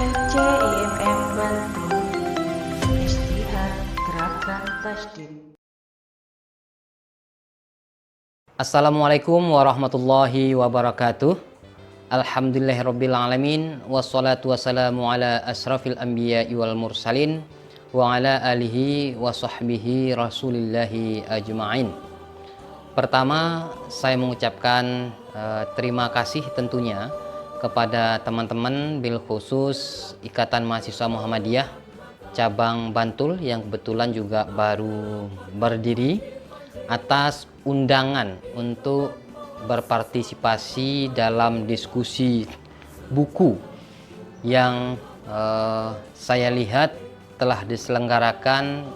CIMM Bantul, Istihad Gerakan Tasdid. Assalamualaikum warahmatullahi wabarakatuh. Alhamdulillahirrabbilalamin. Wassalatu wassalamu ala asrafil anbiya'i wal mursalin wa ala alihi wa sahbihi rasulillahi ajma'in. Pertama, saya mengucapkan terima kasih tentunya kepada teman-teman bil khusus Ikatan Mahasiswa Muhammadiyah cabang Bantul yang kebetulan juga baru berdiri atas undangan untuk berpartisipasi dalam diskusi buku yang saya lihat telah diselenggarakan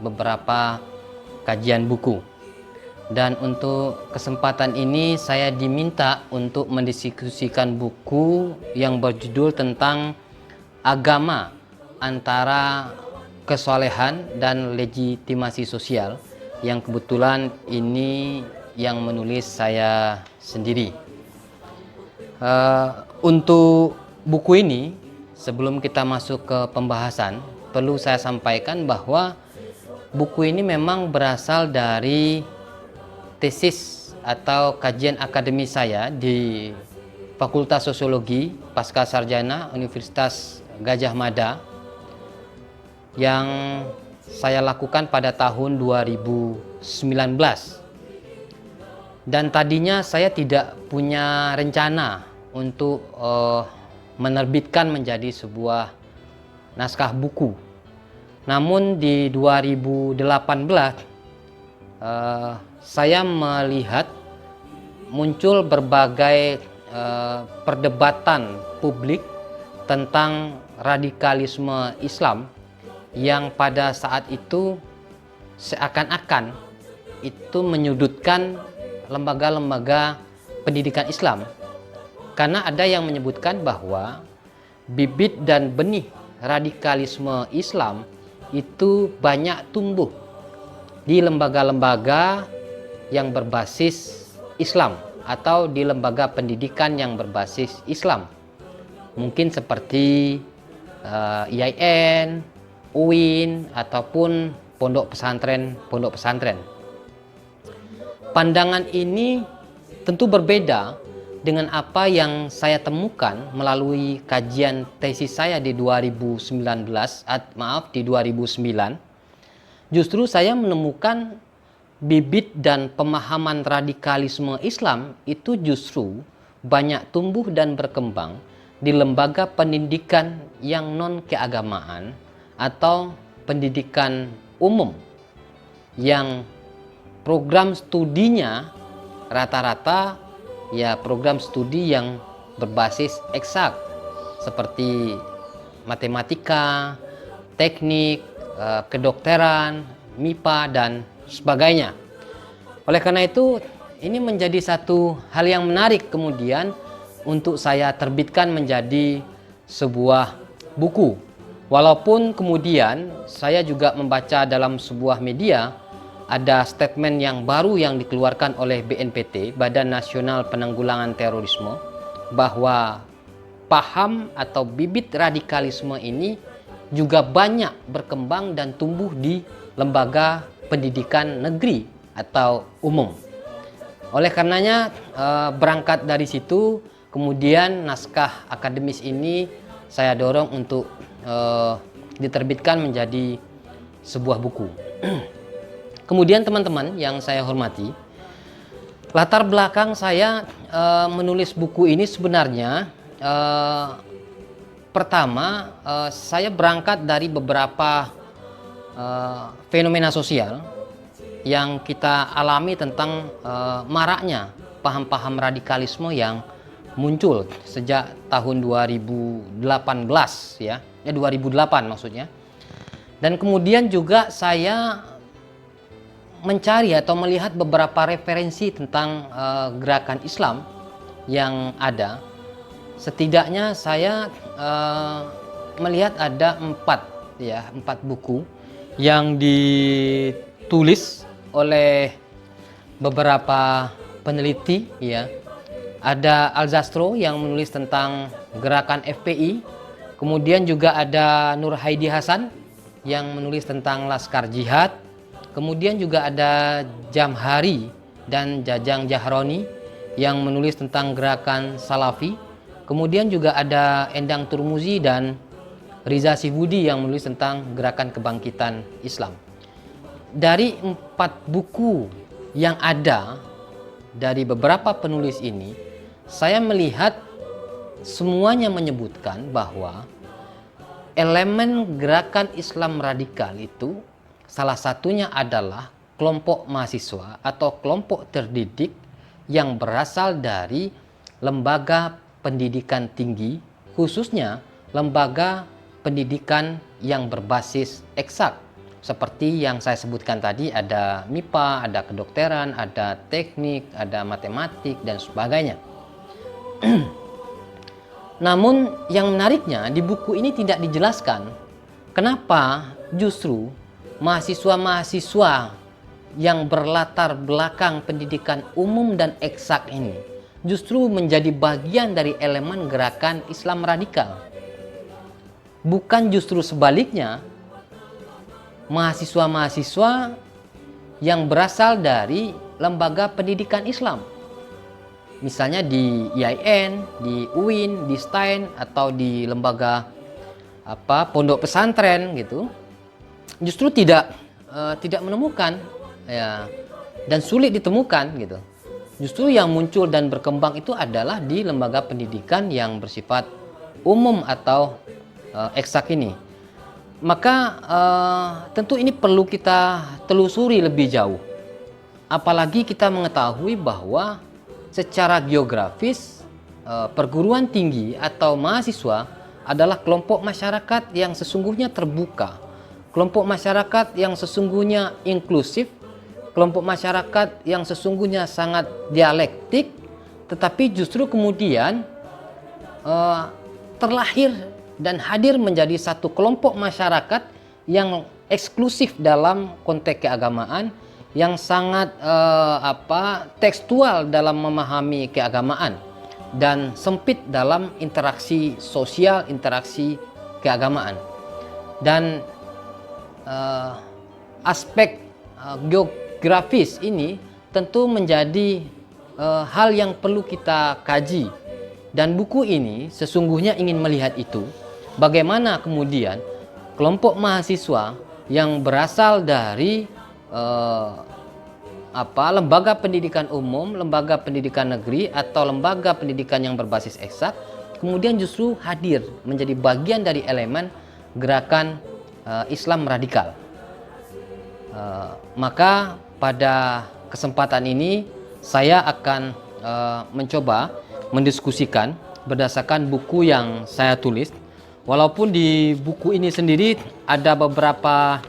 beberapa kajian buku. Dan untuk kesempatan ini saya diminta untuk mendiskusikan buku yang berjudul tentang agama antara kesolehan dan legitimasi sosial, yang kebetulan ini yang menulis saya sendiri. Untuk buku ini, sebelum kita masuk ke pembahasan, perlu saya sampaikan bahwa buku ini memang berasal dari tesis atau kajian akademis saya di Fakultas Sosiologi Pasca Sarjana Universitas Gadjah Mada yang saya lakukan pada tahun 2019. Dan tadinya saya tidak punya rencana untuk menerbitkan menjadi sebuah naskah buku. Namun di 2018 saya melihat muncul berbagai perdebatan publik tentang radikalisme Islam yang pada saat itu seakan-akan itu menyudutkan lembaga-lembaga pendidikan Islam, karena ada yang menyebutkan bahwa bibit dan benih radikalisme Islam itu banyak tumbuh di lembaga-lembaga yang berbasis Islam atau di lembaga pendidikan yang berbasis Islam, mungkin seperti IAIN, UIN, ataupun pondok pesantren. Pandangan ini tentu berbeda dengan apa yang saya temukan melalui kajian tesis saya di 2009. Justru saya menemukan bibit dan pemahaman radikalisme Islam itu justru banyak tumbuh dan berkembang di lembaga pendidikan yang non-keagamaan atau pendidikan umum, yang program studinya rata-rata ya program studi yang berbasis eksak seperti matematika, teknik, kedokteran, MIPA, dan sebagainya. Oleh karena itu, ini menjadi satu hal yang menarik kemudian untuk saya terbitkan menjadi sebuah buku. Walaupun kemudian saya juga membaca dalam sebuah media ada statement yang baru yang dikeluarkan oleh BNPT, Badan Nasional Penanggulangan Terorisme, bahwa paham atau bibit radikalisme ini juga banyak berkembang dan tumbuh di lembaga pendidikan negeri atau umum. Oleh karenanya berangkat dari situ, kemudian naskah akademis ini saya dorong untuk diterbitkan menjadi sebuah buku. Kemudian teman-teman yang saya hormati, latar belakang saya menulis buku ini sebenarnya pertama, saya berangkat dari beberapa fenomena sosial yang kita alami tentang maraknya paham-paham radikalisme yang muncul sejak tahun 2018 ya, 2008 maksudnya. Dan kemudian juga saya mencari atau melihat beberapa referensi tentang gerakan Islam yang ada. Setidaknya saya melihat ada empat buku yang ditulis oleh beberapa peneliti ya. Ada Al-Zastro yang menulis tentang gerakan FPI Kemudian juga ada Nur Haidi Hasan yang menulis tentang Laskar Jihad. Kemudian juga ada Jamhari dan Jajang Jahroni yang menulis tentang gerakan Salafi. Kemudian juga ada Endang Turmuzi dan Riza Sihbudi yang menulis tentang gerakan kebangkitan Islam. Dari 4 buku yang ada dari beberapa penulis ini, saya melihat semuanya menyebutkan bahwa elemen gerakan Islam radikal itu salah satunya adalah kelompok mahasiswa atau kelompok terdidik yang berasal dari lembaga pendidikan tinggi, khususnya lembaga pendidikan yang berbasis eksak. Seperti yang saya sebutkan tadi, ada MIPA, ada kedokteran, ada teknik, ada matematik, dan sebagainya. Namun yang menariknya di buku ini tidak dijelaskan kenapa justru mahasiswa-mahasiswa yang berlatar belakang pendidikan umum dan eksak ini justru menjadi bagian dari elemen gerakan Islam radikal. Bukan justru sebaliknya, mahasiswa-mahasiswa yang berasal dari lembaga pendidikan Islam. Misalnya di IAIN, di UIN, di STAIN, atau di lembaga pondok pesantren gitu. Justru tidak menemukan ya, dan sulit ditemukan gitu. Justru yang muncul dan berkembang itu adalah di lembaga pendidikan yang bersifat umum atau eksak ini. Maka tentu ini perlu kita telusuri lebih jauh. Apalagi kita mengetahui bahwa secara geografis perguruan tinggi atau mahasiswa adalah kelompok masyarakat yang sesungguhnya terbuka, kelompok masyarakat yang sesungguhnya inklusif, kelompok masyarakat yang sesungguhnya sangat dialektik, tetapi justru kemudian terlahir dan hadir menjadi satu kelompok masyarakat yang eksklusif dalam konteks keagamaan, yang sangat tekstual dalam memahami keagamaan dan sempit dalam interaksi sosial, interaksi keagamaan. Dan aspek geografis ini tentu menjadi hal yang perlu kita kaji, dan buku ini sesungguhnya ingin melihat itu, bagaimana kemudian kelompok mahasiswa yang berasal dari lembaga pendidikan umum, lembaga pendidikan negeri, atau lembaga pendidikan yang berbasis eksak kemudian justru hadir menjadi bagian dari elemen gerakan Islam radikal. Maka pada kesempatan ini saya akan mencoba mendiskusikan berdasarkan buku yang saya tulis. Walaupun di buku ini sendiri ada beberapa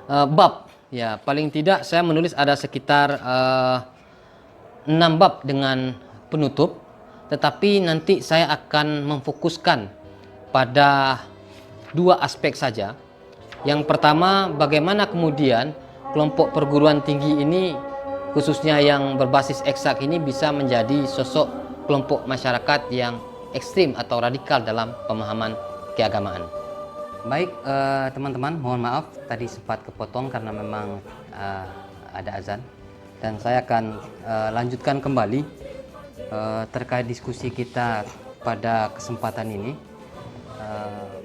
bab, ya paling tidak saya menulis ada sekitar 6 bab dengan penutup, tetapi nanti saya akan memfokuskan pada 2 aspek saja. Yang pertama, bagaimana kemudian kelompok perguruan tinggi ini, khususnya yang berbasis eksak ini, bisa menjadi sosok kelompok masyarakat yang ekstrim atau radikal dalam pemahaman keagamaan. Baik teman-teman, mohon maaf tadi sempat kepotong karena memang ada azan, dan saya akan lanjutkan kembali terkait diskusi kita pada kesempatan ini,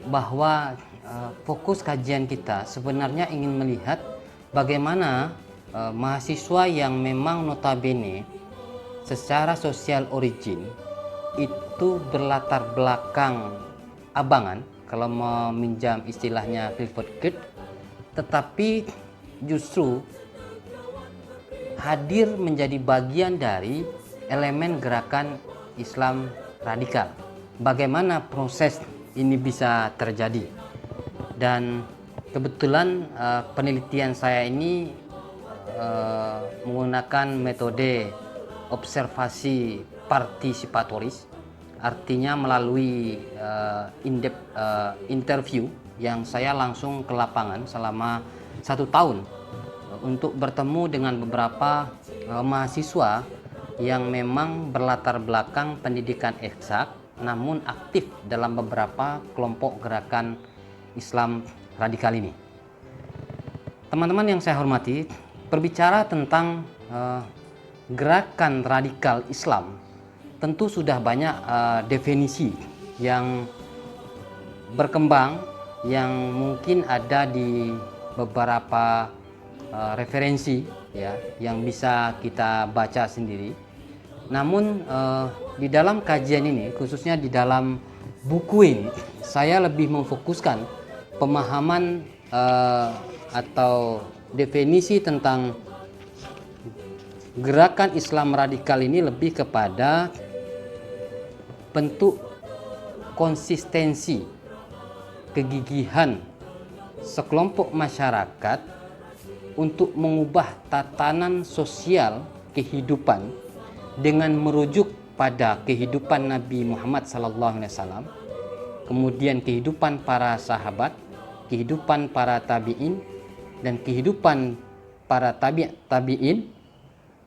bahwa fokus kajian kita sebenarnya ingin melihat bagaimana mahasiswa yang memang notabene secara sosial origin itu berlatar belakang abangan, kalau meminjam istilahnya Clifford Geertz, tetapi justru hadir menjadi bagian dari elemen gerakan Islam radikal. Bagaimana proses ini bisa terjadi? Dan kebetulan penelitian saya ini menggunakan metode observasi partisipatoris, artinya melalui in-depth interview yang saya langsung ke lapangan selama 1 tahun untuk bertemu dengan beberapa mahasiswa yang memang berlatar belakang pendidikan eksak, namun aktif dalam beberapa kelompok gerakan Islam radikal ini. Teman-teman yang saya hormati, berbicara tentang gerakan radikal Islam, tentu sudah banyak definisi yang berkembang yang mungkin ada di beberapa referensi ya yang bisa kita baca sendiri. Namun di dalam kajian ini, khususnya di dalam buku ini, saya lebih memfokuskan pemahaman atau definisi tentang gerakan Islam radikal ini lebih kepada bentuk konsistensi, kegigihan sekelompok masyarakat untuk mengubah tatanan sosial kehidupan dengan merujuk pada kehidupan Nabi Muhammad SAW, kemudian kehidupan para sahabat, kehidupan para tabi'in, dan kehidupan para tabi'in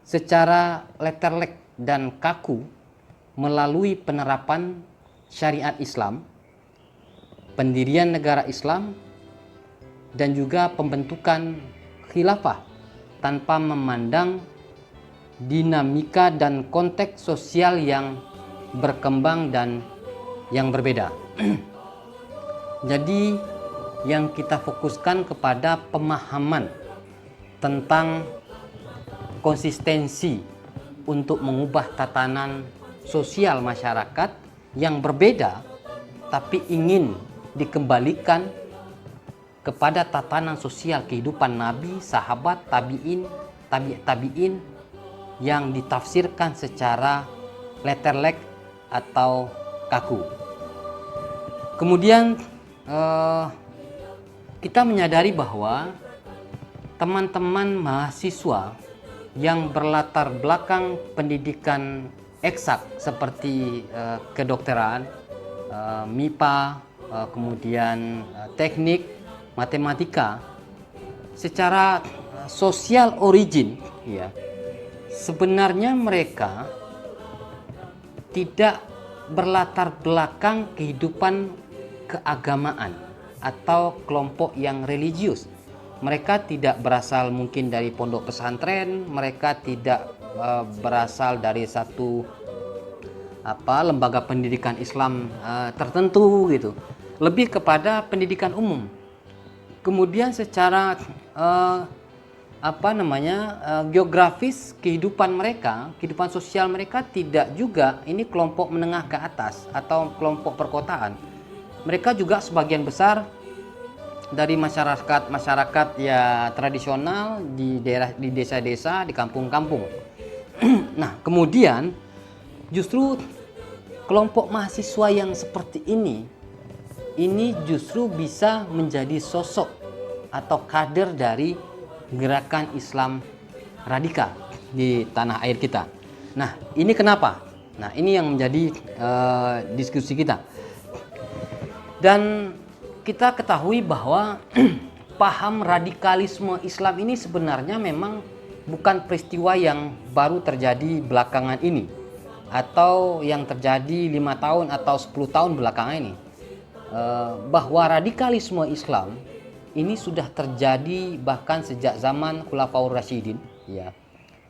secara letterlek dan kaku melalui penerapan syariat Islam, pendirian negara Islam, dan juga pembentukan khilafah tanpa memandang dinamika dan konteks sosial yang berkembang dan yang berbeda. Jadi yang kita fokuskan kepada pemahaman tentang konsistensi untuk mengubah tatanan sosial masyarakat yang berbeda, tapi ingin dikembalikan kepada tatanan sosial kehidupan Nabi, sahabat, tabi'in, tabi'in yang ditafsirkan secara letterlek atau kaku. Kemudian kita menyadari bahwa teman-teman mahasiswa yang berlatar belakang pendidikan eksak seperti kedokteran, MIPA, kemudian teknik, matematika, secara social origin ya, sebenarnya mereka tidak berlatar belakang kehidupan keagamaan atau kelompok yang religius. Mereka tidak berasal mungkin dari pondok pesantren, mereka tidak berasal dari satu lembaga pendidikan Islam tertentu gitu. Lebih kepada pendidikan umum. Kemudian secara geografis kehidupan mereka, kehidupan sosial mereka tidak juga ini kelompok menengah ke atas atau kelompok perkotaan. Mereka juga sebagian besar dari masyarakat ya tradisional di daerah, di desa-desa, di kampung-kampung. Nah, kemudian justru kelompok mahasiswa yang seperti ini justru bisa menjadi sosok atau kader dari gerakan Islam radikal di tanah air kita. Nah, ini kenapa? Nah, ini yang menjadi diskusi kita. Dan kita ketahui bahwa paham radikalisme Islam ini sebenarnya memang bukan peristiwa yang baru terjadi belakangan ini atau yang terjadi 5 tahun atau 10 tahun belakangan ini. Bahwa radikalisme Islam ini sudah terjadi bahkan sejak zaman Khulafaur Rasyidin ya.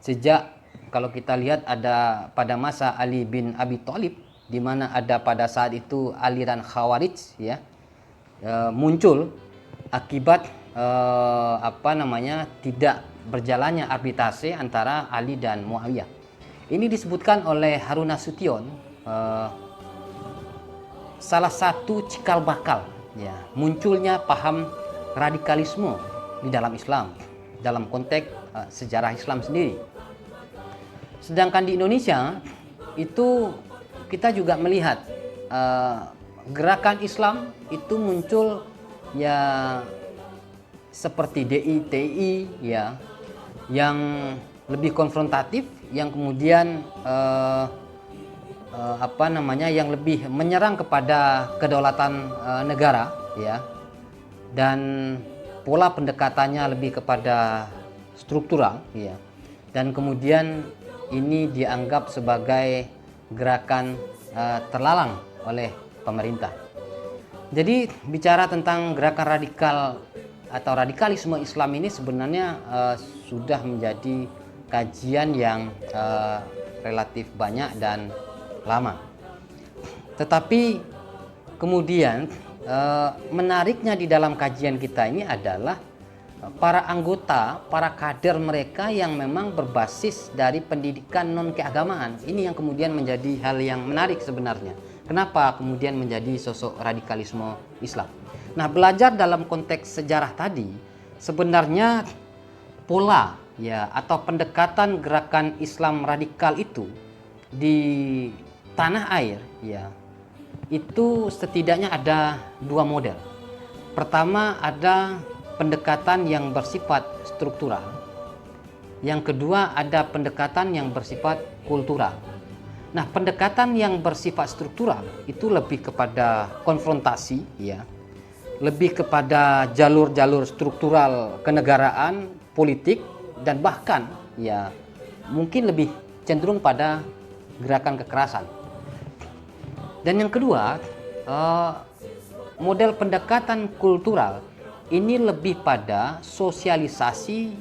Sejak kalau kita lihat ada pada masa Ali bin Abi Thalib, di mana ada pada saat itu aliran Khawarij ya, muncul akibat tidak berjalannya arbitrase antara Ali dan Muawiyah. Ini disebutkan oleh Harun Nasution, salah satu cikal bakal ya munculnya paham radikalisme di dalam Islam dalam konteks sejarah Islam sendiri. Sedangkan di Indonesia itu kita juga melihat gerakan Islam itu muncul ya seperti DI-TI ya, yang lebih konfrontatif, yang kemudian yang lebih menyerang kepada kedaulatan negara ya, dan pola pendekatannya lebih kepada struktural ya, dan kemudian ini dianggap sebagai gerakan terlalang oleh pemerintah. Jadi bicara tentang gerakan radikal atau radikalisme Islam ini sebenarnya sudah menjadi kajian yang relatif banyak dan lama. Tetapi kemudian menariknya di dalam kajian kita ini adalah para anggota, para kader mereka yang memang berbasis dari pendidikan non keagamaan. Ini yang kemudian menjadi hal yang menarik sebenarnya. Kenapa kemudian menjadi sosok radikalisme Islam? Nah, belajar dalam konteks sejarah tadi, sebenarnya pola ya atau pendekatan gerakan Islam radikal itu di tanah air ya itu setidaknya ada dua model. Pertama, ada pendekatan yang bersifat struktural. Yang kedua, ada pendekatan yang bersifat kultural. Nah, pendekatan yang bersifat struktural itu lebih kepada konfrontasi ya. Lebih kepada jalur-jalur struktural kenegaraan, politik, dan bahkan ya mungkin lebih cenderung pada gerakan kekerasan. Dan yang kedua, model pendekatan kultural ini lebih pada sosialisasi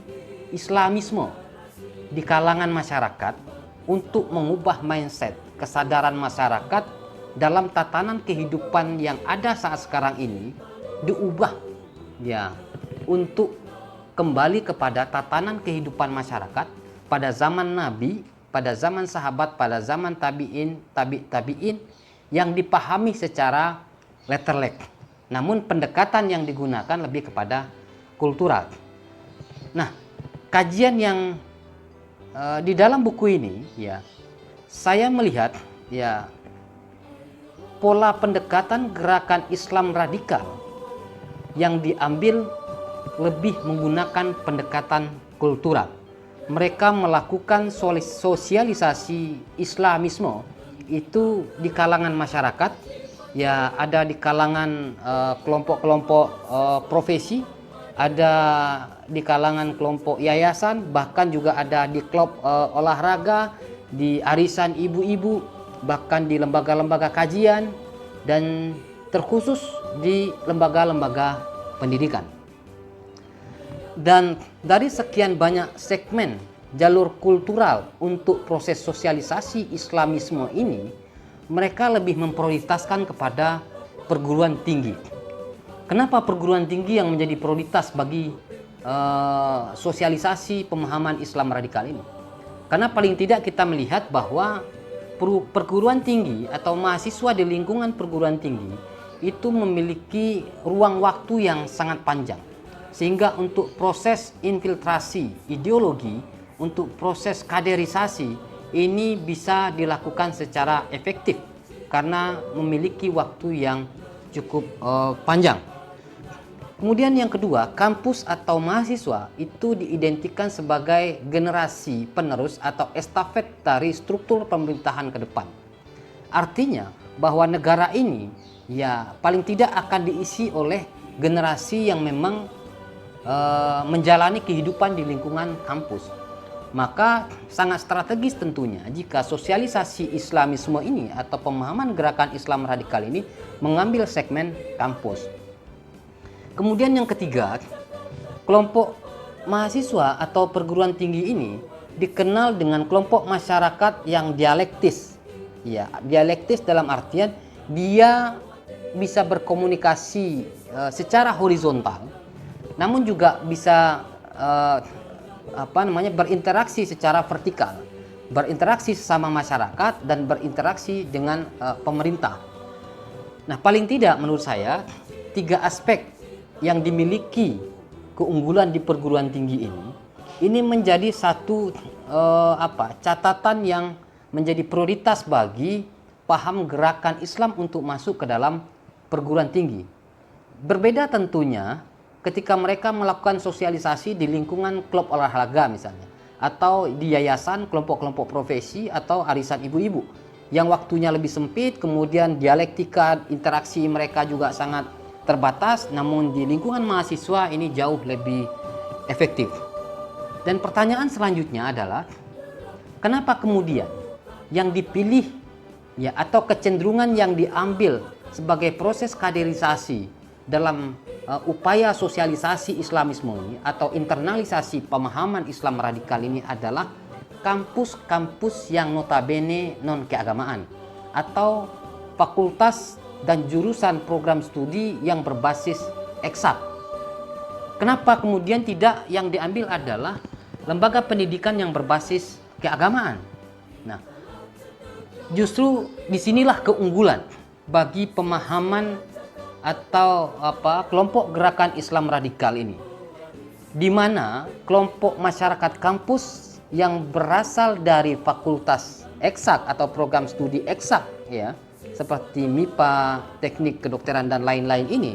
Islamisme di kalangan masyarakat untuk mengubah mindset, kesadaran masyarakat dalam tatanan kehidupan yang ada saat sekarang ini diubah ya untuk kembali kepada tatanan kehidupan masyarakat pada zaman Nabi, pada zaman sahabat, pada zaman tabi'in, tabi'in yang dipahami secara letterlek. Namun pendekatan yang digunakan lebih kepada kultural. Nah, kajian yang di dalam buku ini ya saya melihat ya pola pendekatan gerakan Islam radikal yang diambil lebih menggunakan pendekatan kultural. Mereka melakukan sosialisasi Islamisme itu di kalangan masyarakat ya, ada di kalangan kelompok-kelompok profesi, ada di kalangan kelompok yayasan, bahkan juga ada di klub olahraga, di arisan ibu-ibu, bahkan di lembaga-lembaga kajian, dan terkhusus di lembaga-lembaga pendidikan. Dan dari sekian banyak segmen jalur kultural untuk proses sosialisasi Islamisme ini, mereka lebih memprioritaskan kepada perguruan tinggi. Kenapa perguruan tinggi yang menjadi prioritas bagi sosialisasi pemahaman Islam radikal ini? Karena paling tidak kita melihat bahwa perguruan tinggi atau mahasiswa di lingkungan perguruan tinggi itu memiliki ruang waktu yang sangat panjang. Sehingga untuk proses infiltrasi ideologi, untuk proses kaderisasi ini bisa dilakukan secara efektif karena memiliki waktu yang cukup panjang. Kemudian yang kedua, kampus atau mahasiswa itu diidentikan sebagai generasi penerus atau estafet dari struktur pemerintahan ke depan. Artinya bahwa negara ini ya paling tidak akan diisi oleh generasi yang memang menjalani kehidupan di lingkungan kampus. Maka sangat strategis tentunya jika sosialisasi Islamisme ini atau pemahaman gerakan Islam radikal ini mengambil segmen kampus. Kemudian yang ketiga, kelompok mahasiswa atau perguruan tinggi ini dikenal dengan kelompok masyarakat yang dialektis. Ya, dialektis dalam artian dia bisa berkomunikasi secara horizontal, namun juga bisa berinteraksi secara vertikal, berinteraksi sesama masyarakat dan berinteraksi dengan pemerintah. Nah, paling tidak menurut saya 3 aspek yang dimiliki keunggulan di perguruan tinggi ini menjadi satu catatan yang menjadi prioritas bagi paham gerakan Islam untuk masuk ke dalam perguruan tinggi. Berbeda tentunya ketika mereka melakukan sosialisasi di lingkungan klub olahraga misalnya, atau di yayasan, kelompok-kelompok profesi, atau arisan ibu-ibu yang waktunya lebih sempit, kemudian dialektika interaksi mereka juga sangat terbatas, namun di lingkungan mahasiswa ini jauh lebih efektif. Dan pertanyaan selanjutnya adalah kenapa kemudian yang dipilih ya, atau kecenderungan yang diambil sebagai proses kaderisasi dalam upaya sosialisasi Islamisme ini atau internalisasi pemahaman Islam radikal ini adalah kampus-kampus yang notabene non keagamaan atau fakultas dan jurusan program studi yang berbasis eksak. Kenapa kemudian tidak yang diambil adalah lembaga pendidikan yang berbasis keagamaan? Nah, justru disinilah keunggulan bagi pemahaman atau kelompok gerakan Islam radikal ini, di mana kelompok masyarakat kampus yang berasal dari fakultas eksak atau program studi eksak, ya, seperti MIPA, teknik kedokteran dan lain-lain ini,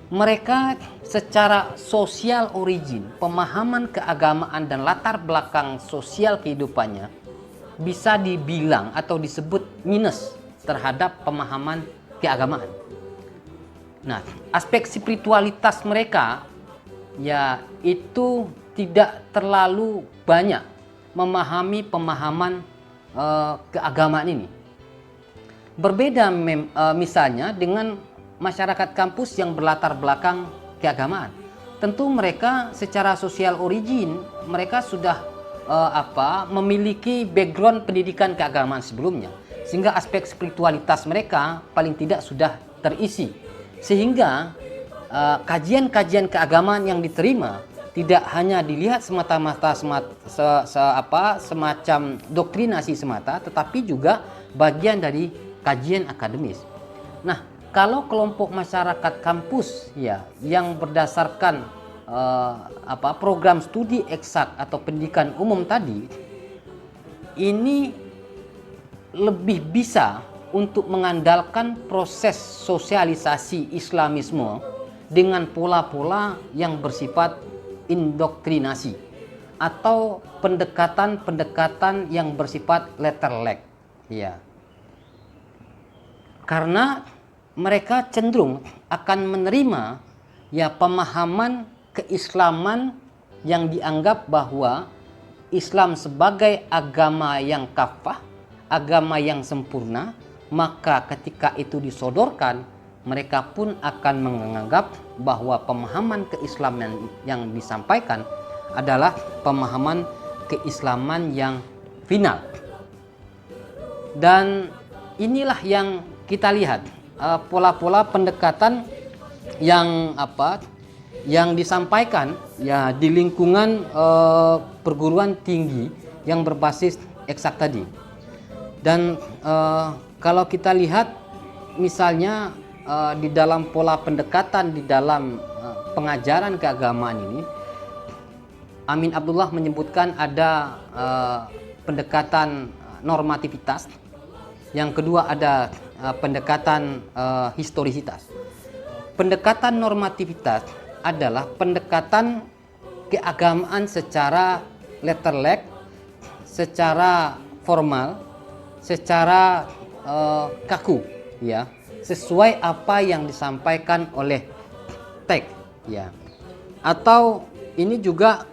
mereka secara sosial origin, pemahaman keagamaan dan latar belakang sosial kehidupannya bisa dibilang atau disebut minus terhadap pemahaman keagamaan. Nah, aspek spiritualitas mereka ya itu tidak terlalu banyak memahami pemahaman keagamaan ini. Berbeda misalnya dengan masyarakat kampus yang berlatar belakang keagamaan. Tentu mereka secara sosial origin mereka sudah memiliki background pendidikan keagamaan sebelumnya, sehingga aspek spiritualitas mereka paling tidak sudah terisi, sehingga kajian-kajian keagamaan yang diterima tidak hanya dilihat semata-mata semacam doktrinasi semata, tetapi juga bagian dari kajian akademis. Nah, kalau kelompok masyarakat kampus ya yang berdasarkan program studi eksak atau pendidikan umum tadi, ini lebih bisa untuk mengandalkan proses sosialisasi Islamisme dengan pola-pola yang bersifat indoktrinasi atau pendekatan-pendekatan yang bersifat letterlek, ya. Karena mereka cenderung akan menerima ya pemahaman keislaman yang dianggap bahwa Islam sebagai agama yang kafah, agama yang sempurna, maka ketika itu disodorkan, mereka pun akan menganggap bahwa pemahaman keislaman yang disampaikan adalah pemahaman keislaman yang final. Dan inilah yang kita lihat pola-pola pendekatan yang yang disampaikan ya di lingkungan perguruan tinggi yang berbasis eksak tadi. Dan kalau kita lihat misalnya di dalam pola pendekatan di dalam pengajaran keagamaan ini, Amin Abdullah menyebutkan ada pendekatan normativitas, yang kedua ada pendekatan historisitas. Pendekatan normativitas adalah pendekatan keagamaan secara letterlek, secara formal, secara kaku, ya, sesuai apa yang disampaikan oleh teks, ya. Atau ini juga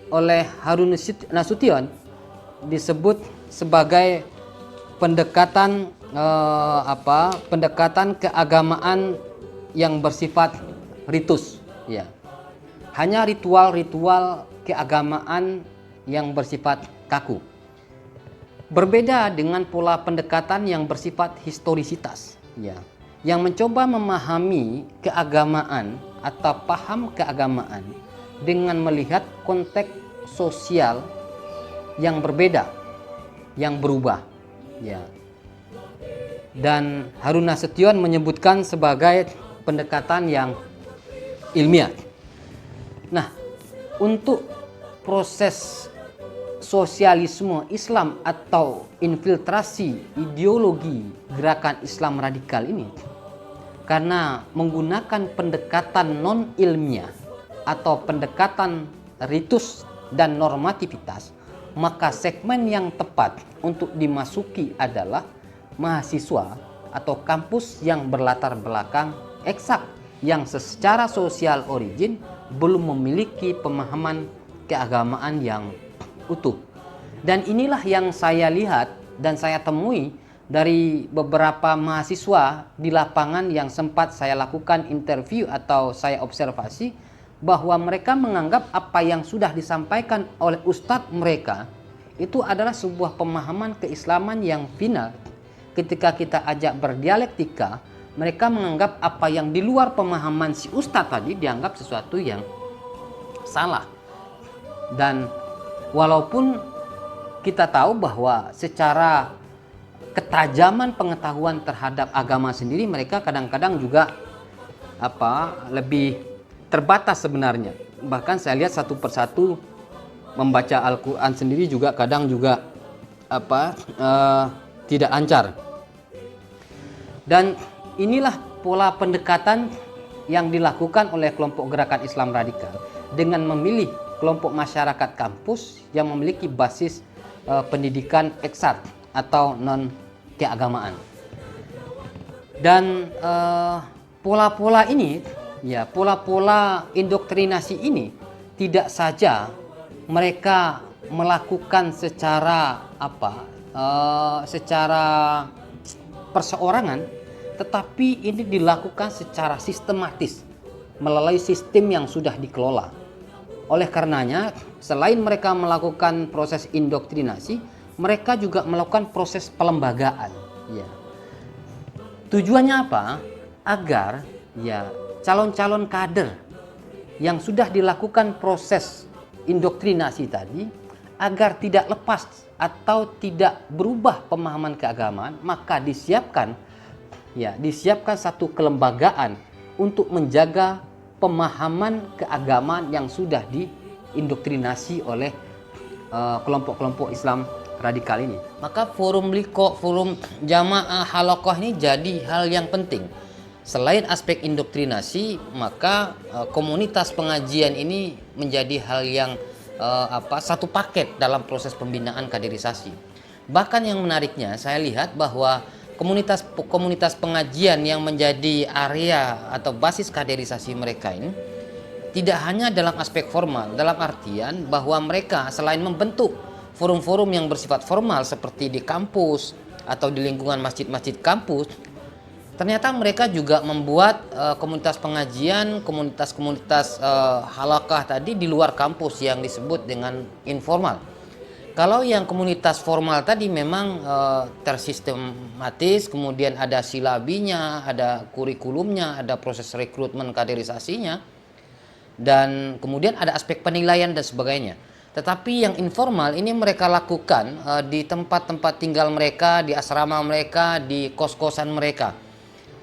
oleh Harun Nasution disebut sebagai pendekatan pendekatan keagamaan yang bersifat ritus, ya. Hanya ritual-ritual keagamaan yang bersifat kaku. Berbeda dengan pola pendekatan yang bersifat historisitas, ya, yang mencoba memahami keagamaan atau paham keagamaan dengan melihat konteks sosial yang berbeda, yang berubah, ya. Dan Harun Nasution menyebutkan sebagai pendekatan yang ilmiah. Nah, untuk proses sosialisme Islam atau infiltrasi ideologi gerakan Islam radikal ini, karena menggunakan pendekatan non ilmiah atau pendekatan ritus dan normativitas, maka segmen yang tepat untuk dimasuki adalah mahasiswa atau kampus yang berlatar belakang eksak, yang secara sosial origin belum memiliki pemahaman keagamaan yang utuh. Dan inilah yang saya lihat dan saya temui dari beberapa mahasiswa di lapangan yang sempat saya lakukan interview atau saya observasi, bahwa mereka menganggap apa yang sudah disampaikan oleh ustadz mereka itu adalah sebuah pemahaman keislaman yang final. Ketika kita ajak berdialektika, mereka menganggap apa yang di luar pemahaman si ustadz tadi dianggap sesuatu yang salah. Dan walaupun kita tahu bahwa secara ketajaman pengetahuan terhadap agama sendiri mereka kadang-kadang juga lebih terbatas sebenarnya. Bahkan saya lihat satu persatu membaca Al-Quran sendiri juga kadang juga tidak lancar. Dan inilah pola pendekatan yang dilakukan oleh kelompok gerakan Islam radikal dengan memilih kelompok masyarakat kampus yang memiliki basis pendidikan eksak atau non keagamaan. Dan pola-pola ini, ya pola-pola indoktrinasi ini tidak saja mereka melakukan secara secara perseorangan, tetapi ini dilakukan secara sistematis melalui sistem yang sudah dikelola. Oleh karenanya, selain mereka melakukan proses indoktrinasi, mereka juga melakukan proses pelembagaan. Ya. Tujuannya apa? Agar ya calon-calon kader yang sudah dilakukan proses indoktrinasi tadi, agar tidak lepas atau tidak berubah pemahaman keagamaan, maka disiapkan satu kelembagaan untuk menjaga pemahaman keagamaan yang sudah diindoktrinasi oleh kelompok-kelompok Islam radikal ini. Maka forum liko, forum jamaah halaqah ini jadi hal yang penting. Selain aspek indoktrinasi, maka komunitas pengajian ini menjadi hal yang satu paket dalam proses pembinaan kaderisasi. Bahkan yang menariknya, saya lihat bahwa komunitas pengajian yang menjadi area atau basis kaderisasi mereka ini tidak hanya dalam aspek formal, dalam artian bahwa mereka selain membentuk forum-forum yang bersifat formal seperti di kampus atau di lingkungan masjid-masjid kampus, ternyata mereka juga membuat komunitas pengajian, komunitas-komunitas halaqah tadi di luar kampus yang disebut dengan informal. Kalau yang komunitas formal tadi memang tersistematis, kemudian ada silabinya, ada kurikulumnya, ada proses rekrutmen kaderisasinya, dan kemudian ada aspek penilaian dan sebagainya. Tetapi yang informal ini mereka lakukan di tempat-tempat tinggal mereka, di asrama mereka, di kos-kosan mereka.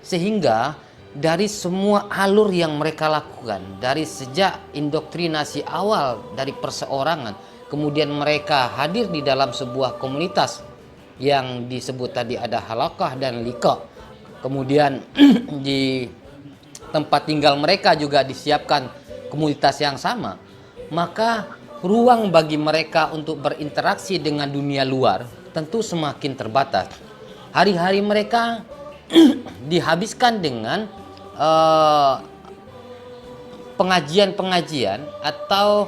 Sehingga dari semua alur yang mereka lakukan, dari sejak indoktrinasi awal dari perseorangan, kemudian mereka hadir di dalam sebuah komunitas yang disebut tadi ada halaqah dan liqa. Kemudian di tempat tinggal mereka juga disiapkan komunitas yang sama. Maka ruang bagi mereka untuk berinteraksi dengan dunia luar tentu semakin terbatas. Hari-hari mereka dihabiskan dengan pengajian-pengajian atau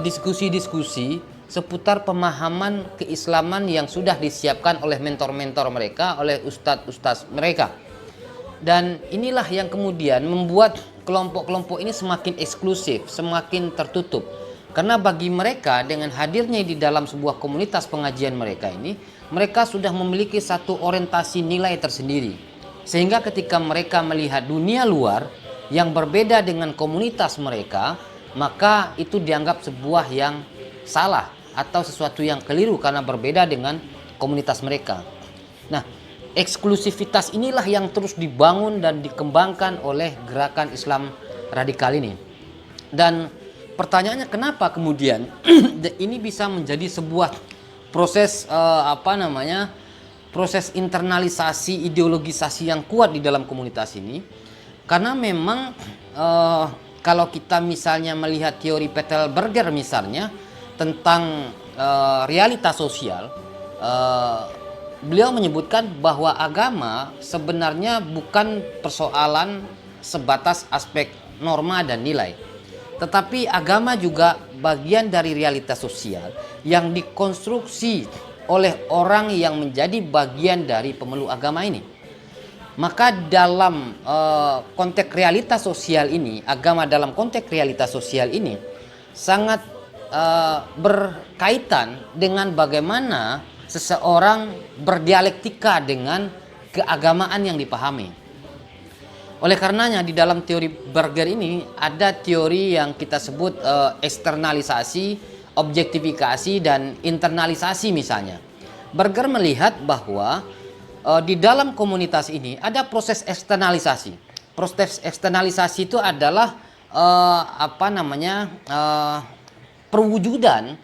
diskusi-diskusi seputar pemahaman keislaman yang sudah disiapkan oleh mentor-mentor mereka, oleh ustadz-ustadz mereka. Dan inilah yang kemudian membuat kelompok-kelompok ini semakin eksklusif, semakin tertutup. Karena bagi mereka dengan hadirnya di dalam sebuah komunitas pengajian mereka ini, mereka sudah memiliki satu orientasi nilai tersendiri. Sehingga ketika mereka melihat dunia luar yang berbeda dengan komunitas mereka, maka itu dianggap sebuah yang salah atau sesuatu yang keliru karena berbeda dengan komunitas mereka. Nah, eksklusivitas inilah yang terus dibangun dan dikembangkan oleh gerakan Islam radikal ini. Dan pertanyaannya, kenapa kemudian ini bisa menjadi sebuah proses proses internalisasi, ideologisasi yang kuat di dalam komunitas ini? Karena memang kalau kita misalnya melihat teori Petelberger misalnya tentang realitas sosial, beliau menyebutkan bahwa agama sebenarnya bukan persoalan sebatas aspek norma dan nilai, tetapi agama juga bagian dari realitas sosial yang dikonstruksi oleh orang yang menjadi bagian dari pemeluk agama ini. Maka dalam konteks realitas sosial ini, agama dalam konteks realitas sosial ini sangat berkaitan dengan bagaimana seseorang berdialektika dengan keagamaan yang dipahami. Oleh karenanya di dalam teori Berger ini ada teori yang kita sebut eksternalisasi, objektifikasi, dan internalisasi misalnya. Berger melihat bahwa di dalam komunitas ini ada proses eksternalisasi. Proses eksternalisasi itu adalah perwujudan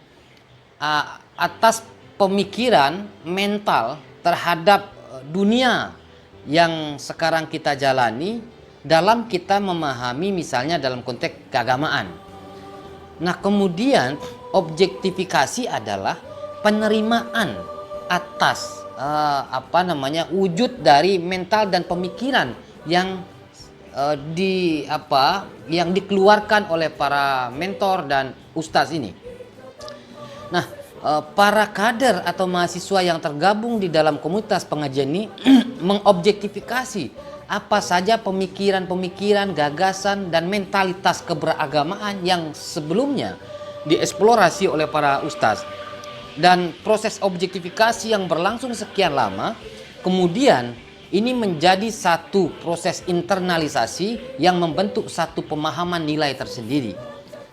atas pemikiran mental terhadap dunia yang sekarang kita jalani dalam kita memahami misalnya dalam konteks keagamaan. Nah, kemudian objektifikasi adalah penerimaan atas wujud dari mental dan pemikiran yang yang dikeluarkan oleh para mentor dan ustadz ini. Nah, para kader atau mahasiswa yang tergabung di dalam komunitas pengajian ini mengobjektifikasi apa saja pemikiran-pemikiran, gagasan, dan mentalitas keberagamaan yang sebelumnya dieksplorasi oleh para ustadz. Dan proses objektifikasi yang berlangsung sekian lama, kemudian ini menjadi satu proses internalisasi yang membentuk satu pemahaman nilai tersendiri.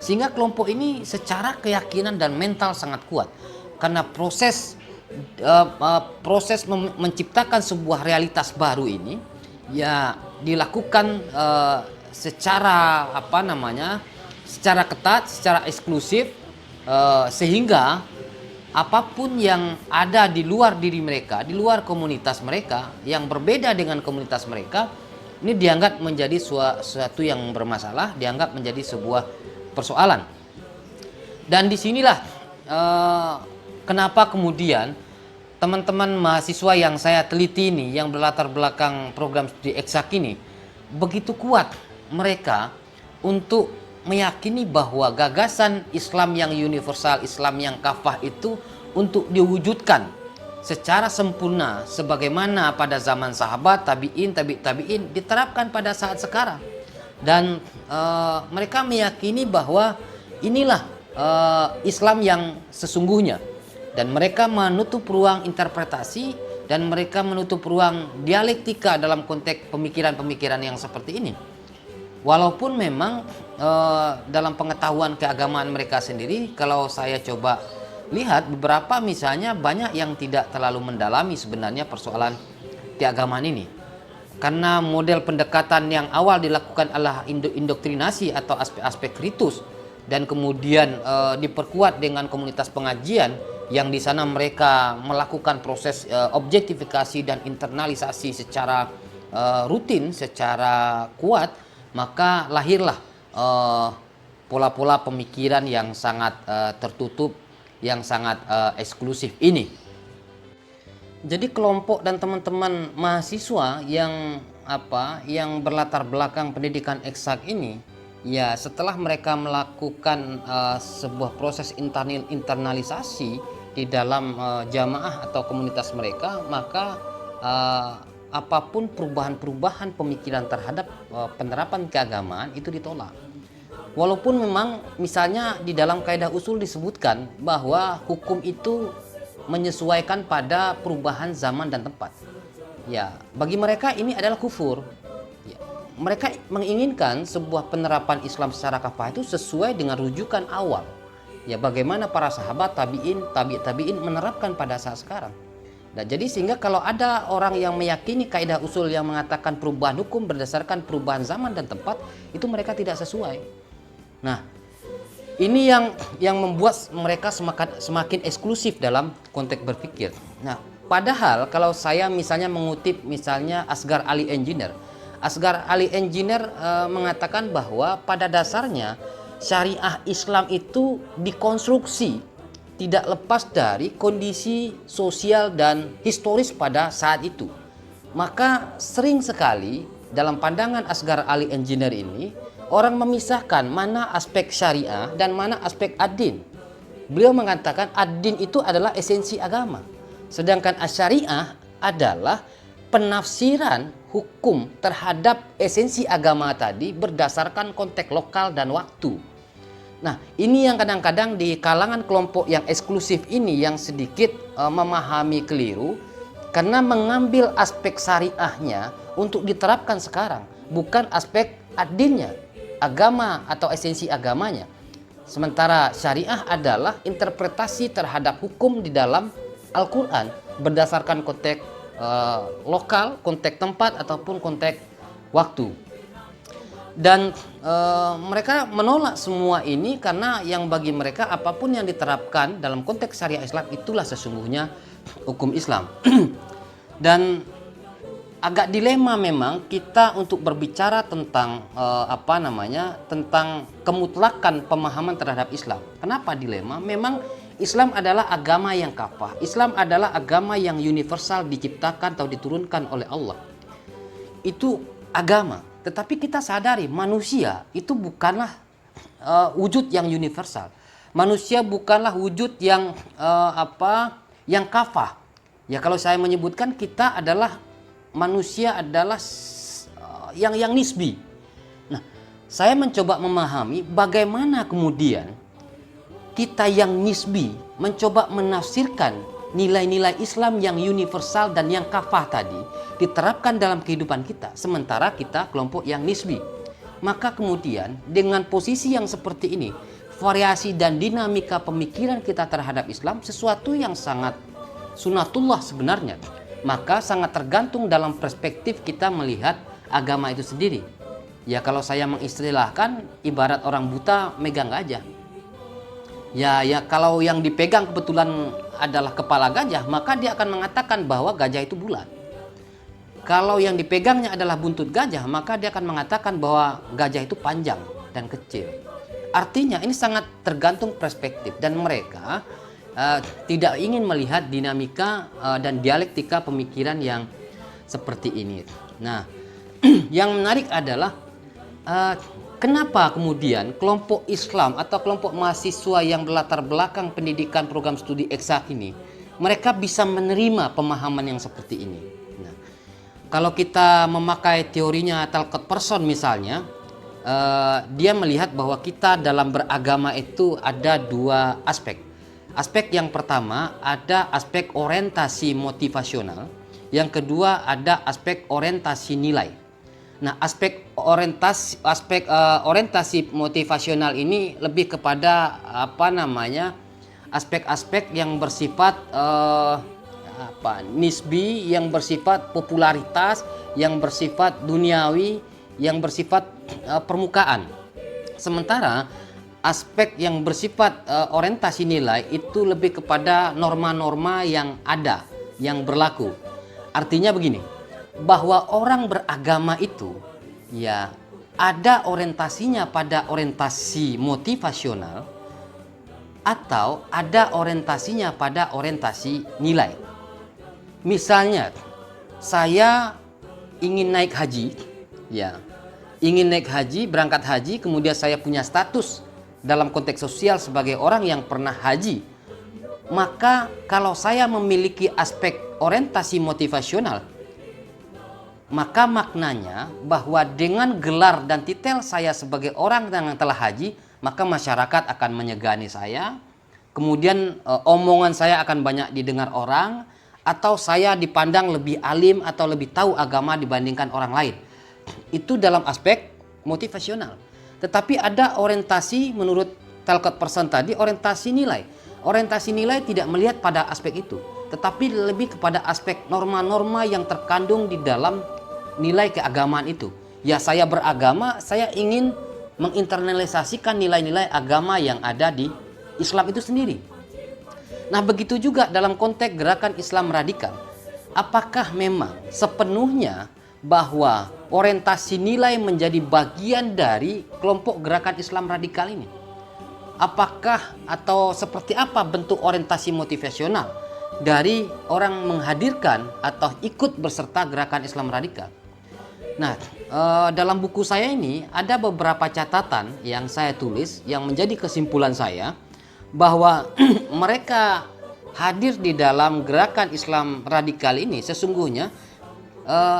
Sehingga kelompok ini secara keyakinan dan mental sangat kuat. Karena proses menciptakan sebuah realitas baru ini ya dilakukan secara ketat, secara eksklusif, sehingga apapun yang ada di luar diri mereka, di luar komunitas mereka, yang berbeda dengan komunitas mereka, ini dianggap menjadi suatu yang bermasalah, dianggap menjadi sebuah persoalan. Dan disinilah kenapa kemudian teman-teman mahasiswa yang saya teliti ini, yang berlatar belakang program studi eksak ini, begitu kuat mereka untuk meyakini bahwa gagasan Islam yang universal, Islam yang kafah itu untuk diwujudkan secara sempurna sebagaimana pada zaman sahabat, tabi'in diterapkan pada saat sekarang. Dan mereka meyakini bahwa inilah Islam yang sesungguhnya, dan mereka menutup ruang interpretasi dan mereka menutup ruang dialektika dalam konteks pemikiran-pemikiran yang seperti ini. Walaupun memang dalam pengetahuan keagamaan mereka sendiri, kalau saya coba lihat beberapa misalnya banyak yang tidak terlalu mendalami sebenarnya persoalan keagamaan ini. Karena model pendekatan yang awal dilakukan adalah indoktrinasi atau aspek-aspek ritus, dan kemudian diperkuat dengan komunitas pengajian yang di sana mereka melakukan proses objektifikasi dan internalisasi secara rutin, secara kuat. Maka lahirlah pola-pola pemikiran yang sangat tertutup, yang sangat eksklusif ini. Jadi kelompok dan teman-teman mahasiswa yang berlatar belakang pendidikan eksak ini, ya setelah mereka melakukan sebuah proses internalisasi di dalam jamaah atau komunitas mereka, maka apapun perubahan-perubahan pemikiran terhadap penerapan keagamaan itu ditolak. Walaupun memang misalnya di dalam kaidah usul disebutkan bahwa hukum itu menyesuaikan pada perubahan zaman dan tempat. Ya, bagi mereka ini adalah kufur. Ya, mereka menginginkan sebuah penerapan Islam secara kafah itu sesuai dengan rujukan awal. Ya, bagaimana para sahabat, tabi'in menerapkan pada saat sekarang. Nah, jadi sehingga kalau ada orang yang meyakini kaidah usul yang mengatakan perubahan hukum berdasarkan perubahan zaman dan tempat, itu mereka tidak sesuai. Nah, ini yang membuat mereka semakin eksklusif dalam konteks berpikir. Nah, padahal kalau saya misalnya mengutip misalnya Asghar Ali Engineer. Asghar Ali Engineer mengatakan bahwa pada dasarnya syariah Islam itu dikonstruksi tidak lepas dari kondisi sosial dan historis pada saat itu. Maka sering sekali dalam pandangan Asghar Ali Engineer ini, orang memisahkan mana aspek syariah dan mana aspek ad-din. Beliau mengatakan ad-din itu adalah esensi agama. Sedangkan asy-syariah adalah penafsiran hukum terhadap esensi agama tadi berdasarkan konteks lokal dan waktu. Nah, ini yang kadang-kadang di kalangan kelompok yang eksklusif ini yang sedikit memahami keliru karena mengambil aspek syariahnya untuk diterapkan sekarang, bukan aspek ad-dinnya, agama atau esensi agamanya. Sementara syariah adalah interpretasi terhadap hukum di dalam Al-Quran berdasarkan konteks lokal, konteks tempat ataupun konteks waktu. Dan mereka menolak semua ini karena yang bagi mereka apapun yang diterapkan dalam konteks syariah Islam itulah sesungguhnya hukum Islam. Dan agak dilema memang kita untuk berbicara tentang tentang kemutlakan pemahaman terhadap Islam. Kenapa dilema? Memang Islam adalah agama yang kafah. Islam adalah agama yang universal, diciptakan atau diturunkan oleh Allah. Itu agama. Tetapi kita sadari manusia itu bukanlah wujud yang universal. Manusia bukanlah wujud yang yang kafah. Ya kalau saya menyebutkan kita adalah manusia adalah yang nisbi. Nah, saya mencoba memahami bagaimana kemudian kita yang nisbi mencoba menafsirkan nilai-nilai Islam yang universal dan yang kafah tadi diterapkan dalam kehidupan kita, sementara kita kelompok yang nisbi. Maka kemudian dengan posisi yang seperti ini, variasi dan dinamika pemikiran kita terhadap Islam sesuatu yang sangat sunatullah sebenarnya. Maka sangat tergantung dalam perspektif kita melihat agama itu sendiri. Ya kalau saya mengistilahkan ibarat orang buta megang gajah. Ya kalau yang dipegang kebetulan adalah kepala gajah, maka dia akan mengatakan bahwa gajah itu bulat. Kalau yang dipegangnya adalah buntut gajah, maka dia akan mengatakan bahwa gajah itu panjang dan kecil. Artinya ini sangat tergantung perspektif dan mereka tidak ingin melihat dinamika dan dialektika pemikiran yang seperti ini. Nah, yang menarik adalah kenapa kemudian kelompok Islam atau kelompok mahasiswa yang berlatar belakang pendidikan program studi eksak ini mereka bisa menerima pemahaman yang seperti ini. Nah, kalau kita memakai teorinya Talcott Person misalnya, dia melihat bahwa kita dalam beragama itu ada dua aspek. Aspek yang pertama ada aspek orientasi motivasional, yang kedua ada aspek orientasi nilai. Nah, orientasi motivasional ini lebih kepada aspek-aspek yang bersifat nisbi, yang bersifat popularitas, yang bersifat duniawi, yang bersifat permukaan. Sementara aspek yang bersifat orientasi nilai itu lebih kepada norma-norma yang ada, yang berlaku. Artinya begini, bahwa orang beragama itu ya ada orientasinya pada orientasi motivasional atau ada orientasinya pada orientasi nilai. Misalnya saya ingin naik haji, ya ingin naik haji, berangkat haji, kemudian saya punya status dalam konteks sosial sebagai orang yang pernah haji, maka kalau saya memiliki aspek orientasi motivasional, maka maknanya bahwa dengan gelar dan titel saya sebagai orang yang telah haji, maka masyarakat akan menyegani saya, kemudian omongan saya akan banyak didengar orang, atau saya dipandang lebih alim atau lebih tahu agama dibandingkan orang lain. Itu dalam aspek motivasional. Tetapi ada orientasi menurut Talcott Person tadi, orientasi nilai. Orientasi nilai tidak melihat pada aspek itu, tetapi lebih kepada aspek norma-norma yang terkandung di dalam nilai keagamaan itu. Ya saya beragama, saya ingin menginternalisasikan nilai-nilai agama yang ada di Islam itu sendiri. Nah begitu juga dalam konteks gerakan Islam radikal. Apakah memang sepenuhnya bahwa orientasi nilai menjadi bagian dari kelompok gerakan Islam radikal ini? Apakah atau seperti apa bentuk orientasi motivasional dari orang menghadirkan atau ikut berserta gerakan Islam radikal? Nah, dalam buku saya ini ada beberapa catatan yang saya tulis yang menjadi kesimpulan saya bahwa mereka hadir di dalam gerakan Islam radikal ini sesungguhnya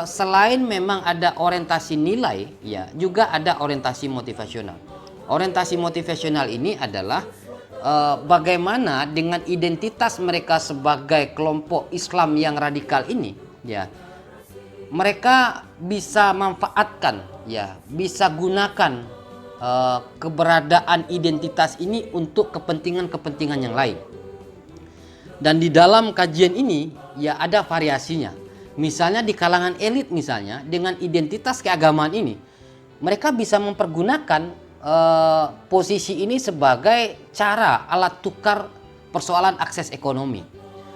selain memang ada orientasi nilai, ya juga ada orientasi motivasional. Orientasi motivasional ini adalah bagaimana dengan identitas mereka sebagai kelompok Islam yang radikal ini, ya mereka bisa manfaatkan, ya bisa gunakan keberadaan identitas ini untuk kepentingan-kepentingan yang lain. Dan di dalam kajian ini ya ada variasinya. Misalnya di kalangan elit misalnya dengan identitas keagamaan ini, mereka bisa mempergunakan posisi ini sebagai cara alat tukar persoalan akses ekonomi.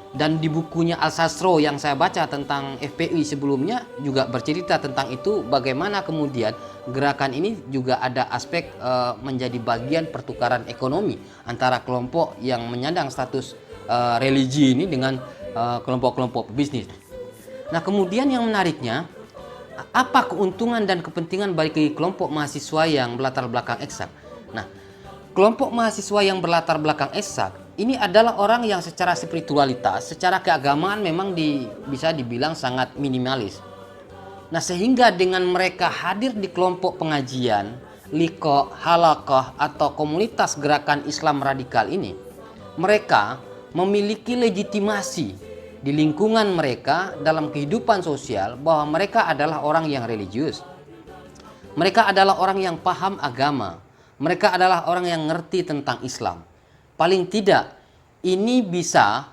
Dan di bukunya Al-Sastro yang saya baca tentang FPI sebelumnya juga bercerita tentang itu, bagaimana kemudian gerakan ini juga ada aspek menjadi bagian pertukaran ekonomi antara kelompok yang menyandang status religi ini dengan kelompok-kelompok bisnis. Nah, kemudian yang menariknya, apa keuntungan dan kepentingan bagi kelompok mahasiswa yang berlatar belakang eksak? Nah, kelompok mahasiswa yang berlatar belakang eksak ini adalah orang yang secara spiritualitas, secara keagamaan memang bisa dibilang sangat minimalis. Nah, sehingga dengan mereka hadir di kelompok pengajian, liqo, halaqah atau komunitas gerakan Islam radikal ini, mereka memiliki legitimasi di lingkungan mereka dalam kehidupan sosial bahwa mereka adalah orang yang religius. Mereka adalah orang yang paham agama. Mereka adalah orang yang ngerti tentang Islam. Paling tidak ini bisa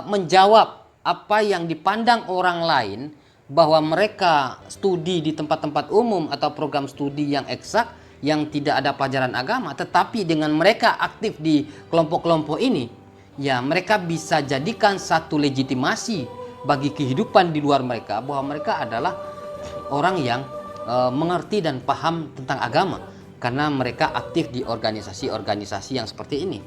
menjawab apa yang dipandang orang lain bahwa mereka studi di tempat-tempat umum atau program studi yang eksak yang tidak ada pelajaran agama, tetapi dengan mereka aktif di kelompok-kelompok ini, ya mereka bisa jadikan satu legitimasi bagi kehidupan di luar mereka bahwa mereka adalah orang yang mengerti dan paham tentang agama karena mereka aktif di organisasi-organisasi yang seperti ini.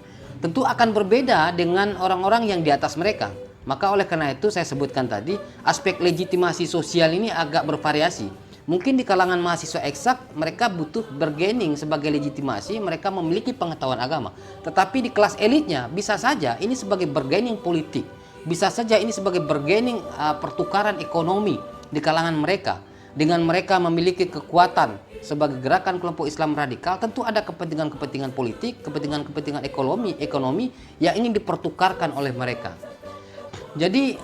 Tentu akan berbeda dengan orang-orang yang di atas mereka. Maka oleh karena itu saya sebutkan tadi aspek legitimasi sosial ini agak bervariasi. Mungkin di kalangan mahasiswa eksak mereka butuh bergaining sebagai legitimasi, mereka memiliki pengetahuan agama. Tetapi di kelas elitnya bisa saja ini sebagai bergaining politik, bisa saja ini sebagai bergaining pertukaran ekonomi di kalangan mereka. Dengan mereka memiliki kekuatan sebagai gerakan kelompok Islam radikal, tentu ada kepentingan-kepentingan politik, kepentingan-kepentingan ekonomi yang ingin dipertukarkan oleh mereka. Jadi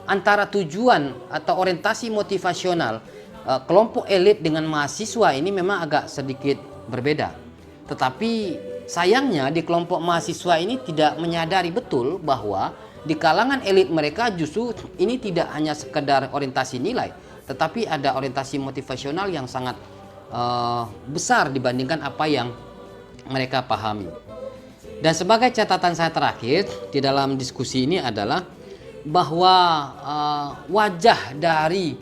antara tujuan atau orientasi motivasional kelompok elit dengan mahasiswa ini memang agak sedikit berbeda. Tetapi sayangnya di kelompok mahasiswa ini tidak menyadari betul bahwa di kalangan elit mereka justru ini tidak hanya sekedar orientasi nilai, tetapi ada orientasi motivasional yang sangat besar dibandingkan apa yang mereka pahami. Dan sebagai catatan saya terakhir di dalam diskusi ini adalah bahwa wajah dari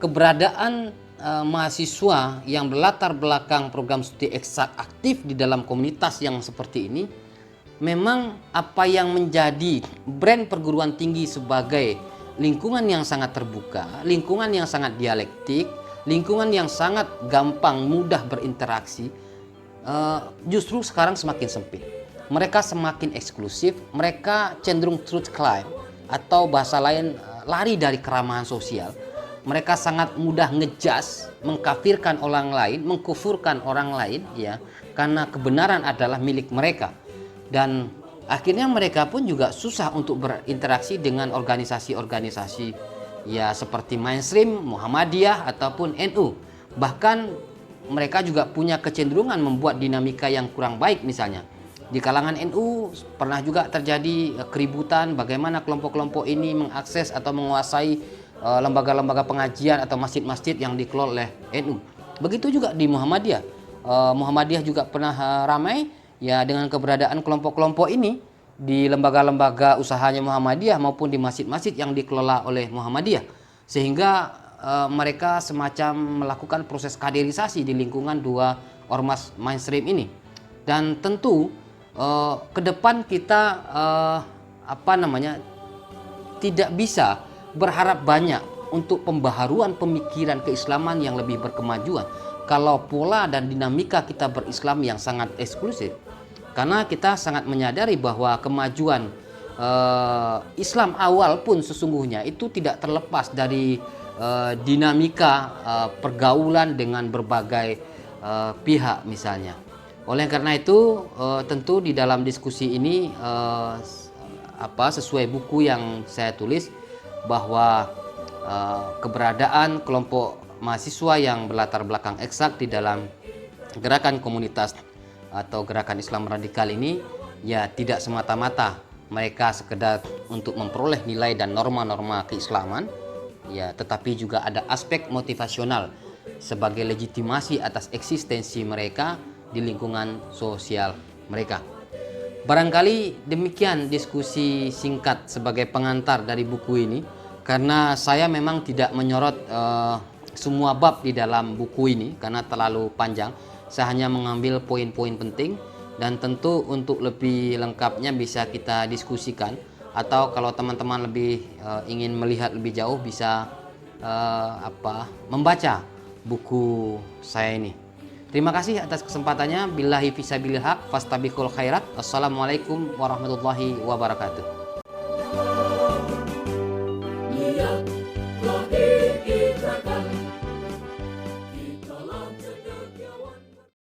keberadaan mahasiswa yang berlatar belakang program studi eksak aktif di dalam komunitas yang seperti ini, memang apa yang menjadi brand perguruan tinggi sebagai lingkungan yang sangat terbuka, lingkungan yang sangat dialektik, lingkungan yang sangat gampang mudah berinteraksi, justru sekarang semakin sempit. Mereka semakin eksklusif, mereka cenderung truth climb atau bahasa lain lari dari keramahan sosial. Mereka sangat mudah ngejudge, mengkafirkan orang lain, mengkufurkan orang lain, ya, karena kebenaran adalah milik mereka. Dan akhirnya mereka pun juga susah untuk berinteraksi dengan organisasi-organisasi ya seperti mainstream, Muhammadiyah ataupun NU. Bahkan mereka juga punya kecenderungan membuat dinamika yang kurang baik. Misalnya di kalangan NU pernah juga terjadi keributan bagaimana kelompok-kelompok ini mengakses atau menguasai lembaga-lembaga pengajian atau masjid-masjid yang dikelola oleh NU. Begitu juga di Muhammadiyah. Muhammadiyah juga pernah ramai ya dengan keberadaan kelompok-kelompok ini di lembaga-lembaga usahanya Muhammadiyah maupun di masjid-masjid yang dikelola oleh Muhammadiyah, sehingga mereka semacam melakukan proses kaderisasi di lingkungan dua ormas mainstream ini. Dan tentu ke depan kita tidak bisa berharap banyak untuk pembaharuan pemikiran keislaman yang lebih berkemajuan kalau pola dan dinamika kita berislam yang sangat eksklusif. Karena kita sangat menyadari bahwa kemajuan Islam awal pun sesungguhnya itu tidak terlepas dari dinamika pergaulan dengan berbagai pihak misalnya. Oleh karena itu tentu di dalam diskusi ini sesuai buku yang saya tulis bahwa keberadaan kelompok mahasiswa yang berlatar belakang eksak di dalam gerakan komunitas atau gerakan Islam radikal ini ya tidak semata-mata mereka sekedar untuk memperoleh nilai dan norma-norma keislaman, ya, tetapi juga ada aspek motivasional sebagai legitimasi atas eksistensi mereka di lingkungan sosial mereka. Barangkali demikian diskusi singkat sebagai pengantar dari buku ini, karena saya memang tidak menyorot semua bab di dalam buku ini karena terlalu panjang. Saya hanya mengambil poin-poin penting, dan tentu untuk lebih lengkapnya bisa kita diskusikan, atau kalau teman-teman lebih ingin melihat lebih jauh bisa membaca buku saya ini. Terima kasih atas kesempatannya. Billahi fisabilil haq fastabiqul khairat. Assalamualaikum warahmatullahi wabarakatuh.